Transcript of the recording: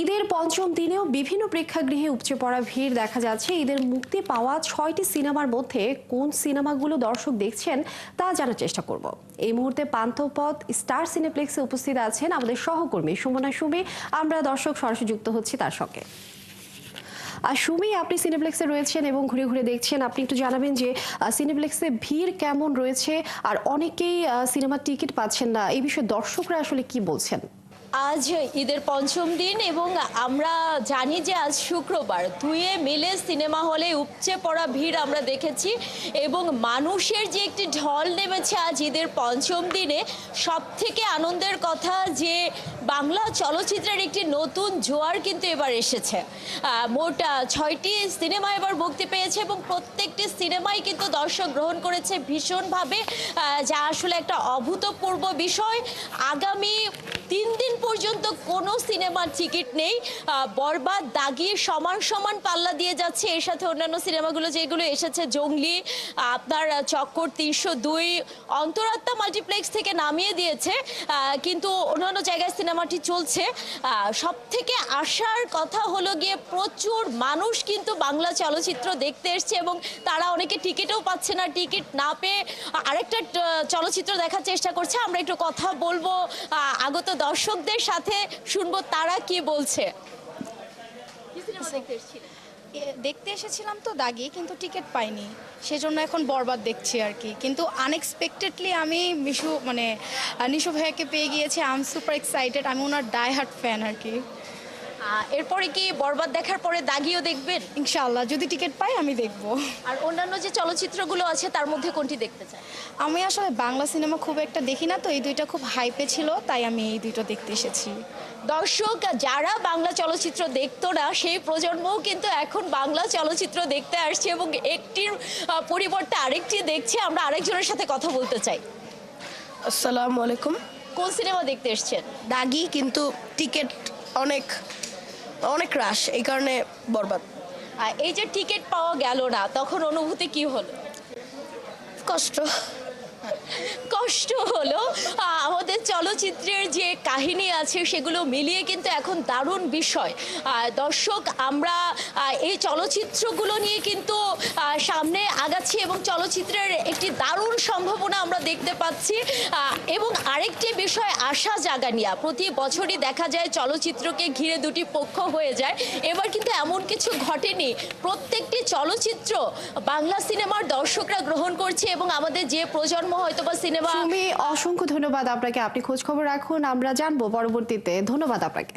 ঈদের পঞ্চম দিনেও বিভিন্ন প্রেক্ষাগৃহে উপচে পড়া ভিড় দেখা যাচ্ছে। ঈদের মুক্তি পাওয়া 6টি সিনেমার মধ্যে কোন সিনেমাগুলো দর্শক দেখছেন তা জানার চেষ্টা করব। এই মুহূর্তে পান্থপথ স্টার সিনেপ্লেক্সে উপস্থিত আছেন আমাদের সহকর্মী সুমনা সুমি। আমরা দর্শক সরাসরি যুক্ত হচ্ছি তার সঙ্গে। আর সুমি, আপনি সিনেপ্লেক্সে রয়েছেন এবং ঘুরে ঘুরে দেখছেন, আপনি একটু জানাবেন যে সিনেপ্লেক্সে ভিড় কেমন রয়েছে, আর অনেকেই সিনেমার টিকিট পাচ্ছেন না, এই বিষয়ে দর্শকরা আসলে কি বলছেন? আজ ঈদের পঞ্চম দিন এবং আমরা জানি যে আজ শুক্রবার দুয়ে মিলে সিনেমা হলে উপচে পড়া ভিড় আমরা দেখেছি এবং মানুষের যে একটি ঢল নেমেছে আজ ঈদের পঞ্চম দিনে। সব থেকে আনন্দের কথা যে বাংলা চলচ্চিত্রের একটি নতুন জোয়ার কিন্তু এবার এসেছে। মোট 6টি সিনেমা এবার মুক্তি পেয়েছে এবং প্রত্যেকটি সিনেমাই কিন্তু দর্শক গ্রহণ করেছে ভীষণভাবে, যা আসলে একটা অভূতপূর্ব বিষয়। আগামী 3 দিন পর্যন্ত কোনো সিনেমার টিকিট নেই। বরবাদ, দাগি সমান সমান পাল্লা দিয়ে যাচ্ছে। এর সাথে অন্যান্য সিনেমাগুলো যেগুলো এসেছে, জঙ্গলি, আপনার চক্কর 302, অন্তরাত্মা মাল্টিপ্লেক্স থেকে নামিয়ে দিয়েছে, কিন্তু অন্যান্য জায়গায় সিনেমাটি চলছে। সব থেকে আসার কথা হলো গিয়ে প্রচুর মানুষ কিন্তু বাংলা চলচ্চিত্র দেখতে এসছে এবং তারা অনেকে টিকিটও পাচ্ছে না। টিকিট না পেয়ে আরেকটা চলচ্চিত্র দেখার চেষ্টা করছে। আমরা একটু কথা বলবো আগত দর্শকদের সাথে, শুনবো তারা কি বলছে। দেখতে এসেছিলাম তো দাগি, কিন্তু টিকিট পাইনি, সেজন্য এখন বরবাদ দেখছি আর কি। কিন্তু আনএক্সপেক্টেডলি আমি নিশু ভাইয়াকে পেয়ে গিয়েছি। আই এম সুপার এক্সাইটেড, আমি ওনার ডাই হার্ট ফ্যান আর কি। এরপরে কি বরবাদ দেখার পরে দাগিও দেখবেন? ইনশাআল্লাহ, যদি টিকিট পাই আমি দেখব। আর অন্যান্য যে চলচ্চিত্রগুলো আছে তার মধ্যে কোনটি দেখতে চান? আমি আসলে বাংলা সিনেমা খুব একটা দেখি না, তো এই দুইটা খুব হাইপে ছিল, তাই আমি এই দুইটা দেখতে এসেছি। দর্শক যারা বাংলা চলচ্চিত্র দেখতো না সেই প্রজন্মও কিন্তু এখন বাংলা চলচ্চিত্র দেখতে আসছে এবং একটির পরিবর্তে আরেকটি দেখছে। আমরা আরেকজনের সাথে কথা বলতে চাই। আসসালামু আলাইকুম। কোন সিনেমা দেখতে এসছেন? দাগি, কিন্তু টিকিট অনেক অনেক রাশ, এই কারণে বরবাদ। এই যে টিকিট পাওয়া গেল না, তখন অনুভূতি কি হলো? কষ্ট হলো। আমাদের চলচ্চিত্রের যে কাহিনী আছে সেগুলো মিলিয়ে কিন্তু এখন দারুণ বিষয়। দর্শক, আমরা এই চলচ্চিত্রগুলো নিয়ে কিন্তু সামনে আগাচ্ছি এবং চলচ্চিত্রের একটি দারুণ সম্ভাবনা আমরা দেখতে পাচ্ছি। এবং আরেকটি বিষয়, আশা জাগানিয়া। প্রতি বছরই দেখা যায় চলচ্চিত্রকে ঘিরে দুটি পক্ষ হয়ে যায়, এবার কিন্তু এমন কিছু ঘটেনি। প্রত্যেকটি চলচ্চিত্র বাংলা সিনেমার দর্শকরা গ্রহণ করছে এবং আমাদের যে প্রজন্ম হয়তোবা সিনেমা। সুমি, অসংখ্য ধন্যবাদ আপনাকে, আপনি খোঁজ খবর রাখুন, আমরা জানবো পরবর্তীতে। ধন্যবাদ আপনাকে।